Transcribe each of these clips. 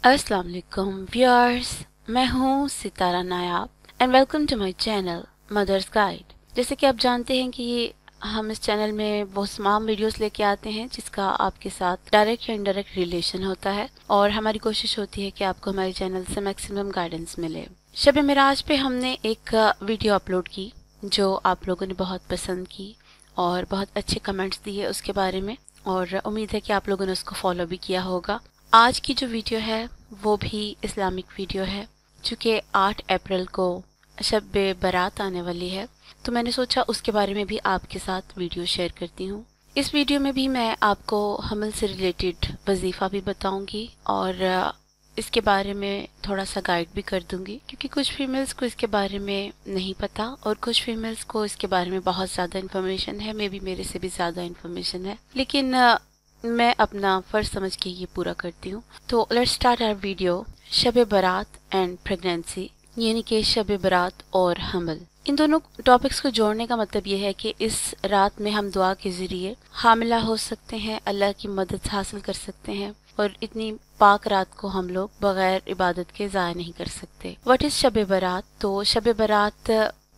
अस्सलाम वालेकुम व्यूअर्स, मैं हूँ Sitara Nayab and welcome to my channel mother's guide. जैसे कि आप जानते हैं कि हम इस चैनल में वो तमाम वीडियोस लेके आते हैं जिसका आपके साथ डायरेक्ट या इनडायरेक्ट रिलेशन होता है और हमारी कोशिश होती है कि आपको हमारे चैनल से मैक्सिमम गाइडेंस मिले। शब मेराज पे हमने एक वीडियो अपलोड की जो आप लोगों ने बहुत पसंद की और बहुत अच्छे कमेंट्स दिए उसके बारे में, और उम्मीद है कि आप लोगों ने उसको फॉलो भी किया होगा। आज की जो वीडियो है वो भी इस्लामिक वीडियो है। चूँकि 8 अप्रैल को शब बारात आने वाली है तो मैंने सोचा उसके बारे में भी आपके साथ वीडियो शेयर करती हूँ। इस वीडियो में भी मैं आपको हमल से रिलेटेड वजीफ़ा भी बताऊंगी और इसके बारे में थोड़ा सा गाइड भी कर दूंगी, क्योंकि कुछ फीमेल्स को इसके बारे में नहीं पता और कुछ फीमेल्स को इसके बारे में बहुत ज़्यादा इन्फॉर्मेशन है, मे बी मेरे से भी ज़्यादा इन्फॉर्मेशन है, लेकिन मैं अपना फ़र्ज समझ के ये पूरा करती हूँ। तो लेट्स स्टार्ट आवर वीडियो। शब बारात एंड प्रेगनेंसी, यानी कि शब बारात और हमल, इन दोनों टॉपिक्स को जोड़ने का मतलब ये है कि इस रात में हम दुआ के ज़रिए हामिला हो सकते हैं, अल्लाह की मदद हासिल कर सकते हैं और इतनी पाक रात को हम लोग बगैर इबादत के ज़ाया नहीं कर सकते। व्हाट इज़ शब बारात? तो शब बारात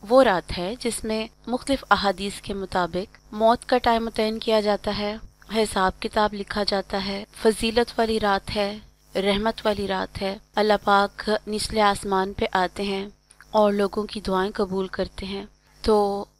वो रात है जिसमें मुख्तलिफ अहादीस के मुताबिक मौत का टाइम मुतय्यन किया जाता है, हिसाब किताब लिखा जाता है, फजीलत वाली रात है, रहमत वाली रात है। अल्लाह पाक निचले आसमान पे आते हैं और लोगों की दुआएं कबूल करते हैं। तो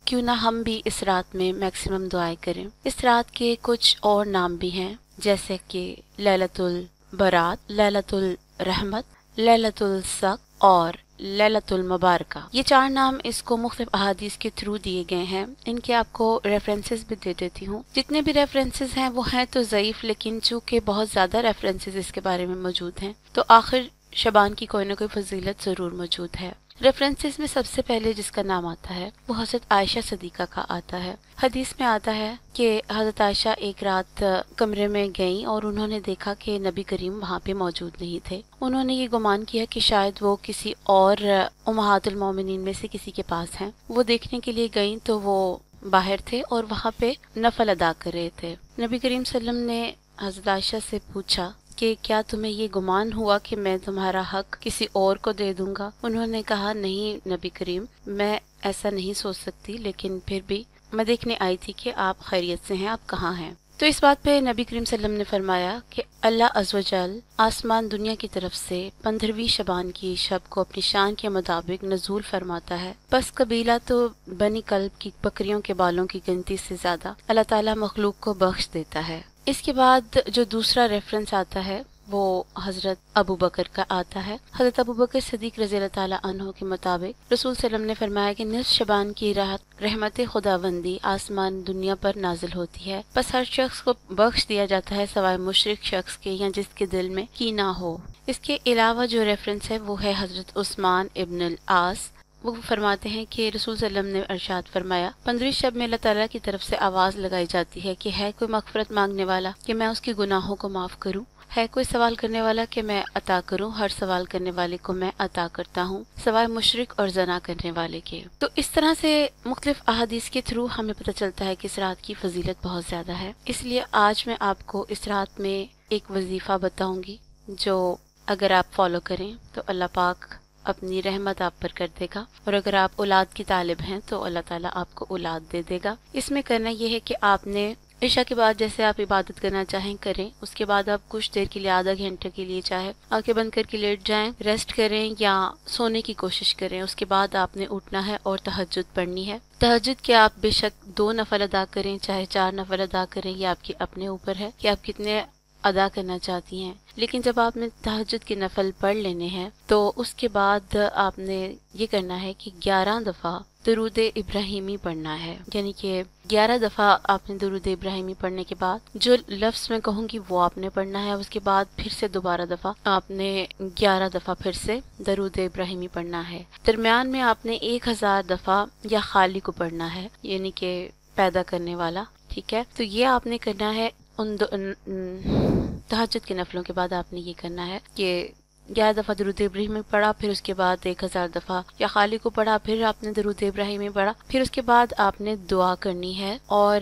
क्यों ना हम भी इस रात में मैक्सिमम दुआएं करें। इस रात के कुछ और नाम भी हैं, जैसे कि लैलतुल बारात, लैलतुल रहमत, लैलतुल सक और लैलतुल मुबारका। ये 4 नाम इसको मुख्तलिफ अहादीस के थ्रू दिए गए हैं। इनके आपको रेफरेंसेस भी दे देती हूँ। जितने भी रेफरेंसेस हैं वो हैं तो ज़ईफ, लेकिन चूँकि बहुत ज़्यादा रेफरेंसेस इसके बारे में मौजूद हैं तो आखिर शबान की कोई ना कोई फजीलत ज़रूर मौजूद है। रेफरेंसेस में सबसे पहले जिसका नाम आता है वो हज़रत आयशा सदीका का आता है। हदीस में आता है कि हज़रत आयशा एक रात कमरे में गईं और उन्होंने देखा कि नबी करीम वहाँ पे मौजूद नहीं थे। उन्होंने ये गुमान किया कि शायद वो किसी और उम्महातुल मोमिनीन में से किसी के पास हैं। वो देखने के लिए गईं तो वो बाहर थे और वहाँ पे नफल अदा कर रहे थे। नबी करीम सल्लम ने हज़रत आयशा से पूछा कि क्या तुम्हें ये गुमान हुआ कि मैं तुम्हारा हक किसी और को दे दूंगा? उन्होंने कहा, नहीं नबी करीम, मैं ऐसा नहीं सोच सकती, लेकिन फिर भी मैं देखने आई थी कि आप खैरियत से हैं, आप कहाँ हैं? तो इस बात पे नबी करीम सल्लम ने फरमाया कि अल्लाह अज़्वजल आसमान दुनिया की तरफ से 15वीं शबान की शब को अपनी शान के मुताबिक नजूल फरमाता है। बस कबीला तो बनी कल्ब की बकरियों के बालों की गिनती से ज्यादा अल्लाह ताला मखलूक को बख्श देता है। इसके बाद जो दूसरा रेफरेंस आता है वो हजरत अबू बकर का आता है। हजरत अबू बकर सदीक रज़ी अल्लाह ताला अन्हु के मुताबिक रसूल सल्लम ने फरमाया कि निस्फ शबान की रात रहमत खुदावंदी आसमान दुनिया पर नाजिल होती है, बस हर शख्स को बख्श दिया जाता है सवाए मुशरिक शख्स के या जिसके दिल में कीना हो। इसके अलावा जो रेफरेंस है वो है हजरत उस्मान इब्न अल आस। वो फरमाते हैं कि रसूल सल्लम ने अरशाद फरमाया, 15वीं शब में अल्लाह ताला की तरफ से आवाज़ लगाई जाती है कि है कोई मगफरत मांगने वाला कि मैं उसके गुनाहों को माफ़ करूं, है कोई सवाल करने वाला कि मैं अता करूं, हर सवाल करने वाले को मैं अता करता हूं सवाए मुशरिक और जना करने वाले के। तो इस तरह से मुख्तलिफ अहादीस के थ्रू हमें पता चलता है कि इस रात की फजीलत बहुत ज़्यादा है। इसलिए आज मैं आपको इस रात में एक वजीफ़ा बताऊंगी जो अगर आप फॉलो करें तो अल्लाह पाक अपनी रहमत आप पर कर देगा, और अगर आप औलाद की तालिब हैं तो अल्लाह ताला आपको औलाद दे देगा। इसमें करना यह है कि आपने ईशा के बाद जैसे आप इबादत करना चाहें करें, उसके बाद आप कुछ देर के लिए आधा घंटे के लिए चाहे आंखें बंद करके लेट जाएं, रेस्ट करें या सोने की कोशिश करें। उसके बाद आपने उठना है और तहज्जुद पढ़नी है। तहज्जुद के आप बेशक 2 नफल अदा करें चाहे 4 नफल अदा करें, ये आपके अपने ऊपर है कि आप कितने अदा करना चाहती हैं। लेकिन जब आपने तहज्जुद के नफल पढ़ लेने हैं तो उसके बाद आपने ये करना है कि 11 दफ़ा दरूद इब्राहिमी पढ़ना है, यानी कि 11 दफ़ा आपने दरूद इब्राहिमी पढ़ने के बाद जो लफ्ज़ मैं कहूँगी वो आपने पढ़ना है। उसके बाद फिर से दोबारा दफ़ा आपने 11 दफ़ा फिर से दरूद इब्राहिमी पढ़ना है। दरमियान में आपने 1000 दफ़ा या खाली को पढ़ना है, यानी कि पैदा करने वाला। ठीक है, तो ये आपने करना है। उन तहज्जुद के नफलों के बाद आपने ये करना है कि 11 दफ़ा दरूद इब्राहिमी पढ़ा, फिर उसके बाद 1000 दफ़ा या खाली को पढ़ा, फिर आपने दरूद इब्राहिमी पढ़ा, फिर उसके बाद आपने दुआ करनी है और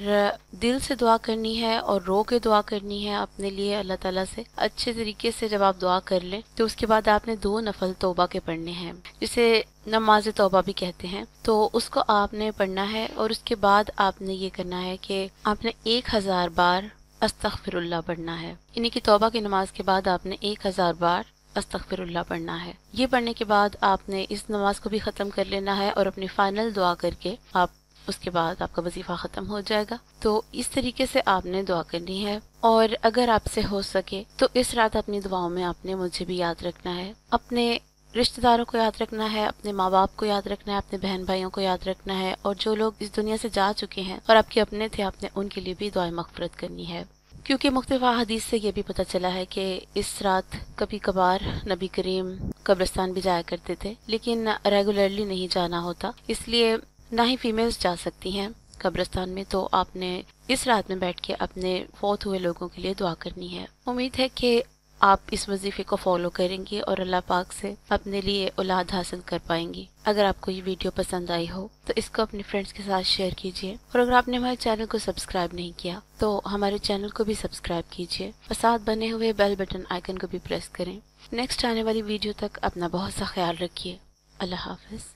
दिल से दुआ करनी है और रो के दुआ करनी है अपने लिए अल्लाह ताला से अच्छे तरीके से। जब आप दुआ कर लें तो उसके बाद आपने 2 नफल तौबा के पढ़ने हैं, जिसे नमाज तौबा भी कहते हैं। तो उसको आपने पढ़ना है और उसके बाद आपने ये करना है कि आपने 1000 बार अस्तगफिरुल्लाह पढ़ना है। यानी कि तौबा की नमाज के बाद आपने 1000 बार अस्तगफिरुल्लाह पढ़ना है। ये पढ़ने के बाद आपने इस नमाज को भी ख़त्म कर लेना है और अपनी फाइनल दुआ करके आप उसके बाद आपका वजीफा ख़त्म हो जाएगा। तो इस तरीके से आपने दुआ करनी है। और अगर आपसे हो सके तो इस रात अपनी दुआओं में आपने मुझे भी याद रखना है, अपने रिश्तेदारों को याद रखना है, अपने माँ बाप को याद रखना है, अपने बहन भाइयों को याद रखना है, और जो लोग इस दुनिया से जा चुके हैं और आपके अपने थे आपने उनके लिए भी दुआएं मग़फ़िरत करनी है। क्योंकि मुख्तलिफ़ हदीस से ये भी पता चला है कि इस रात कभी कभार नबी करीम कब्रिस्तान भी जाया करते थे, लेकिन रेगुलरली नहीं जाना होता, इसलिए ना ही फीमेल्स जा सकती हैं कब्रिस्तान में। तो आपने इस रात में बैठ के अपने फौत हुए लोगों के लिए दुआ करनी है। उम्मीद है कि आप इस वजीफे को फॉलो करेंगी और अल्लाह पाक से अपने लिए औलाद हासिल कर पाएंगी। अगर आपको ये वीडियो पसंद आई हो तो इसको अपने फ्रेंड्स के साथ शेयर कीजिए, और अगर आपने हमारे चैनल को सब्सक्राइब नहीं किया तो हमारे चैनल को भी सब्सक्राइब कीजिए और साथ बने हुए बेल बटन आइकन को भी प्रेस करें। नेक्स्ट आने वाली वीडियो तक अपना बहुत सा ख्याल रखिए। अल्लाह हाफिज।